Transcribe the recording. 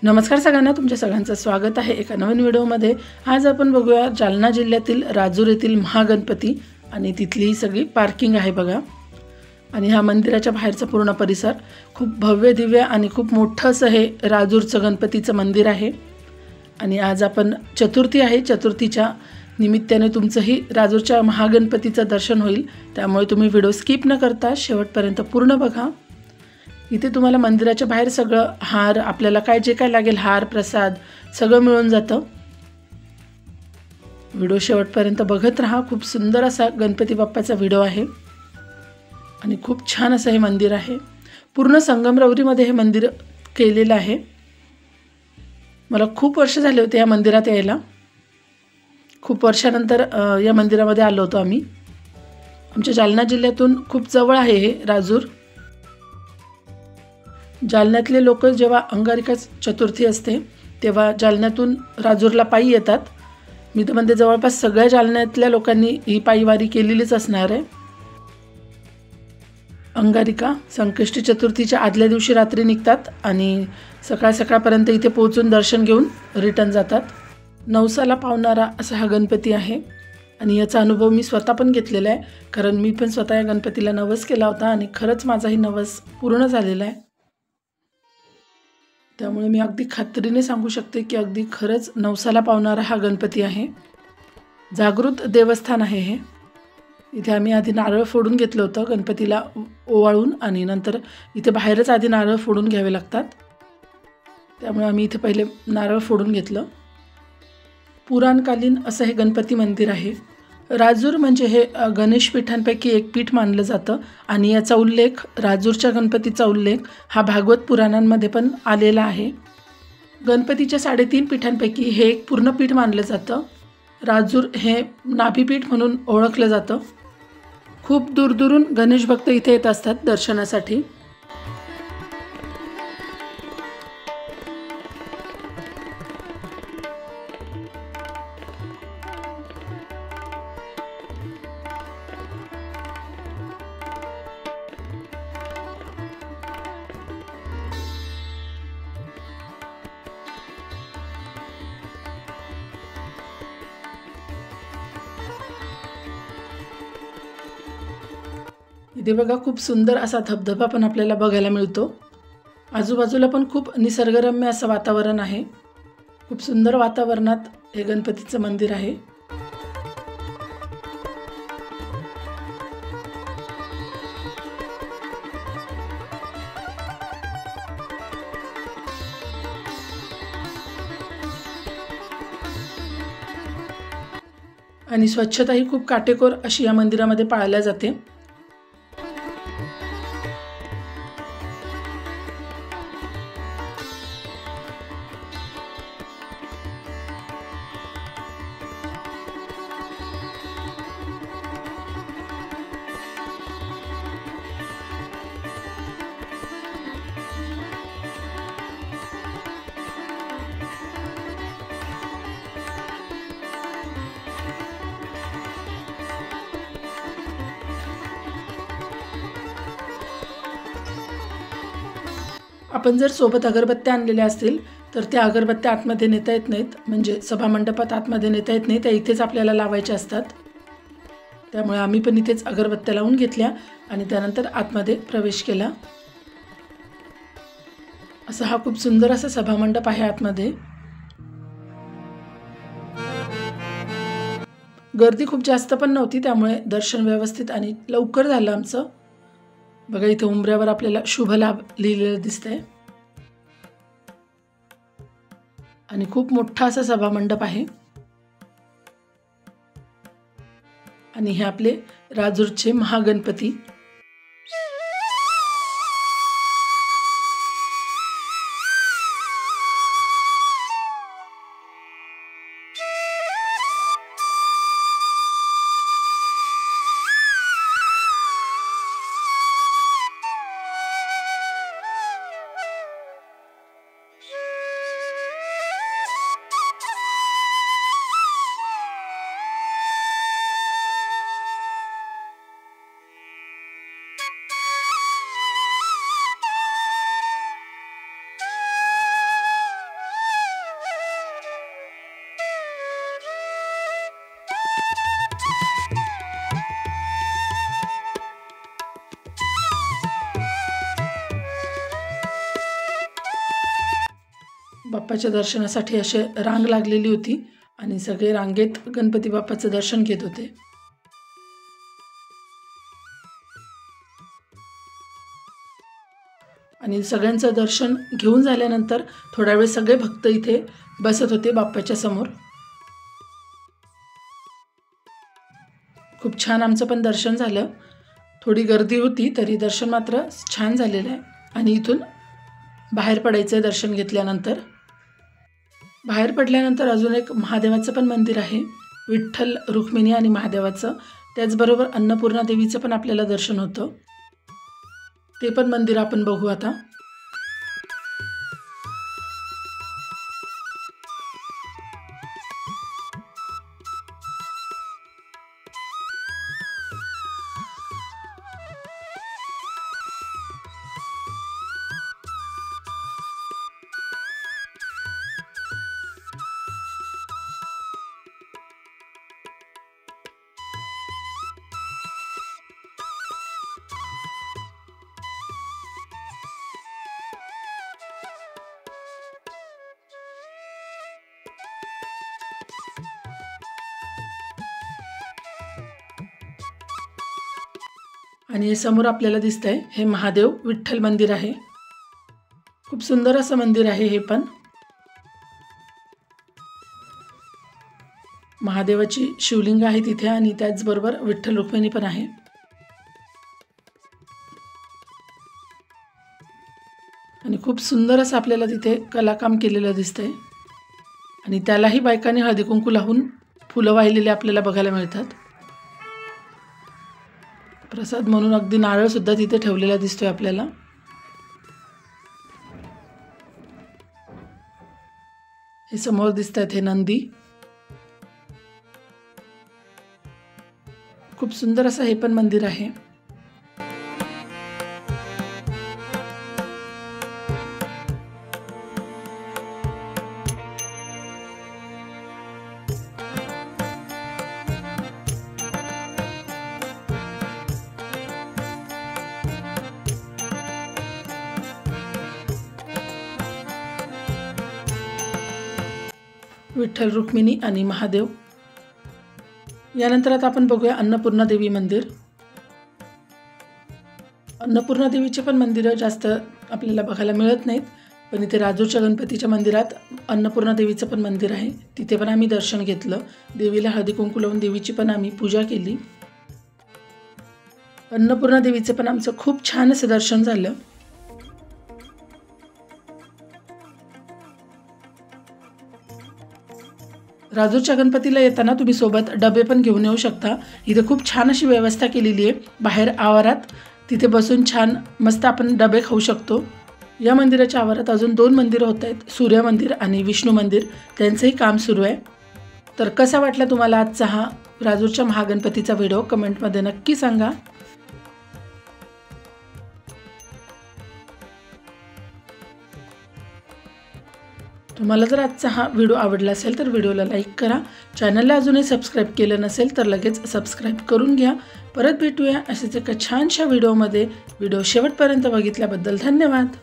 नमस्कार सगळ्यांना, तुमच्या सगळ्यांचं स्वागत आहे एका नवीन व्हिडिओमध्ये। आज आपण बघूया जालना जिल्ह्यातील राजूर येथील महागणपती आणि तिथली सगळी पार्किंग आहे बघा। आणि ह्या मंदिराच्या बाहेरचा पूर्ण परिसर खूप भव्य दिव्य आणि खूप मोठं असं हे राजूरचं गणपतीचं मंदिर आहे। आणि आज आपण चतुर्थी आहे, चतुर्थीच्या निमित्ताने तुमचंही राजूरच्या महागणपतीचं दर्शन होईल, त्यामुळे तुम्ही व्हिडिओ स्किप न करता शेवटपर्यंत पूर्ण बघा। इथे तुम्हाला मंदिराच्या बाहेर सगळं हार, आपल्याला जे काय लागेल हार प्रसाद सगळं मिळून जातं। व्हिडिओ शेवटपर्यंत बघत राहा। खूप सुंदर असा गणपती बाप्पाचा व्हिडिओ आहे आणि खूप छान असं हे मंदिर आहे। पूर्ण संगमरवरीमध्ये हे मंदिर केलेलं आहे। मला खूप वर्ष झाले होते या मंदिरात यायला। खूप वर्षानंतर या मंदिरामध्ये आलो होतो आम्ही। आमच्या जालना जिल्ह्यातून खूप जवळ आहे हे राजूर। जालन्यातले लोक जेव्हा अंगारिका चतुर्थी असते तेव्हा जालन्यातून राजूरला पायी येतात। मी तर म्हणते जवळपास सगळ्या जालन्यातल्या लोकांनी ही पायीवारी केलेलीच असणार आहे। अंगारिका संकष्टी चतुर्थीच्या आदल्या दिवशी रात्री निघतात आणि सकाळपर्यंत इथे पोहोचून दर्शन घेऊन रिटर्न जातात। नवसाला पावणारा असा हा गणपती आहे आणि याचा अनुभव मी स्वतः पण घेतलेला आहे, कारण मी पण स्वतः या गणपतीला नवस केला होता आणि खरंच माझाही नवस पूर्ण झालेला आहे। त्यामुळे मी अगदी खात्रीने सांगू शकते की अगदी खरंच नवसाला पावणारा हा गणपती आहे। जागृत देवस्थान आहे हे। इथे आम्ही आधी नारळ फोडून घेतलं होतं गणपतीला ओवाळून, आणि नंतर इथे बाहेरच आधी नारळ फोडून घ्यावे लागतात, त्यामुळे आम्ही इथे पहिले नारळ फोडून घेतलं। पुराणकालीन असं हे गणपती मंदिर आहे। राजूर म्हणजे हे गणेश पीठांपैकी एक पीठ मानलं जातं आणि याचा उल्लेख, राजूरच्या गणपतीचा उल्लेख हा भागवत पुराणांमध्ये पण आलेला आहे। गणपतीच्या 3.5 पीठांपैकी हे एक पूर्ण पीठ मानलं जातं। राजूर हे नाभीपीठ म्हणून ओळखलं जातं। खूप दूरदूरून गणेश भक्त इथे येत असतात दर्शनासाठी। इथे बघा खूप सुंदर असा धबधबा पण आपल्याला बघायला मिळतो। आजूबाजूला पण खूप निसर्गरम्य असं वातावरण आहे। खूप सुंदर वातावरणात हे गणपतीचं मंदिर आहे। आणि स्वच्छताही खूप काटेकोर अशी या मंदिरामध्ये पाळल्या जाते। आपण जर सोबत अगरबत्त्या आणलेल्या असतील तर त्या अगरबत्त्या आतमध्ये नेता येत नाहीत, म्हणजे सभामंडपात आतमध्ये नेता येत नाही, त्या इथेच आपल्याला लावायच्या असतात। त्यामुळे आम्ही पण इथेच अगरबत्त्या लावून घेतल्या आणि त्यानंतर आतमध्ये प्रवेश केला। असा हा खूप सुंदर असा सभामंडप आहे आतमध्ये। गर्दी खूप जास्त पण नव्हती, त्यामुळे दर्शन व्यवस्थित आणि लवकर झालं आमचं। बघा इथे उंबऱ्यावर आपल्याला शुभ लाभ लिहिलेलं दिसतंय आणि खूप मोठा असा सभामंडप आहे। आणि हे आपले राजूरचे महागणपती। बाप्पाच्या दर्शनासाठी असे रांग लागलेली होती आणि सगळे रांगेत गणपती बाप्पाचं दर्शन घेत होते. आणि सगळ्यांचं दर्शन घेऊन झाल्यानंतर थोडा वेळ सगळे भक्त इथे बसत होते बाप्पाच्या समोर. खूप छान आमचं पण दर्शन झालं. थोडी गर्दी होती तरी दर्शन मात्र छान झालेलं आहे. आणि इथून बाहेर पडायचं दर्शन घेतल्यानंतर. बाहेर पडल्यानंतर अजून एक महादेवाचं पण मंदिर आहे, विठ्ठल रुक्मिणी आणि महादेवाचं. त्याचबरोबर अन्नपूर्णा देवीचं पण आपल्याला दर्शन होतं. ते पण मंदिर आपण बघू आता. आणि हे समोर आपल्याला दिसतंय हे महादेव विठ्ठल मंदिर आहे. खूप सुंदर असं मंदिर आहे हे पण. महादेवाची शिवलिंग आहे तिथे आणि त्याचबरोबर विठ्ठल रुक्मिणी पण आहे. आणि खूप सुंदर असं आपल्याला तिथे कलाकाम केलेलं दिसतंय. आणि त्यालाही बायकांनी हळदी कुंकू लावून फुलं वाहिलेले आपल्याला बघायला मिळतात. प्रसाद म्हणून अगदी नारळ सुद्धा तिथे ठेवलेला दिसतोय आपल्याला. हे समोर दिसतात हे नंदी. खूप सुंदर असं हे पण मंदिर आहे. विठ्ठल रुक्मिणी आणि महादेव. यानंतर आता आपण बघूया अन्नपूर्णा देवी मंदिर. अन्नपूर्णा देवीचे पण मंदिरं जास्त आपल्याला बघायला मिळत नाहीत, पण इथे राजूरच्या गणपतीच्या मंदिरात अन्नपूर्णा देवीचं पण मंदिर आहे. तिथे पण आम्ही दर्शन घेतलं. देवीला हळदी कुंकू लावून देवीची पण आम्ही पूजा केली. अन्नपूर्णा देवीचं पण आमचं खूप छान असं दर्शन झालं. राजूरच्या गणपतीला येताना तुम्ही सोबत डबे पण घेऊन येऊ शकता. इथे खूप छान अशी व्यवस्था केलेली आहे. बाहेर आवारात तिथे बसून छान मस्त आपण डबे खाऊ शकतो. या मंदिराच्या आवारात अजून 2 मंदिरं होत आहेत, सूर्य मंदिर आणि विष्णू मंदिर. त्यांचंही काम सुरू आहे. तर कसा वाटला तुम्हाला आजचा हा राजूरच्या महागणपतीचा व्हिडिओ कमेंटमध्ये नक्की सांगा. तुम्हाला जर आजचा हा व्हिडिओ आवडला असेल तर व्हिडिओला लाईक करा. चॅनलला अजूनही सबस्क्राईब केलं नसेल तर लगेच सबस्क्राईब करून घ्या. परत भेटूया अशाच एका छानशा व्हिडिओमध्ये. व्हिडिओ शेवटपर्यंत बघितल्याबद्दल धन्यवाद.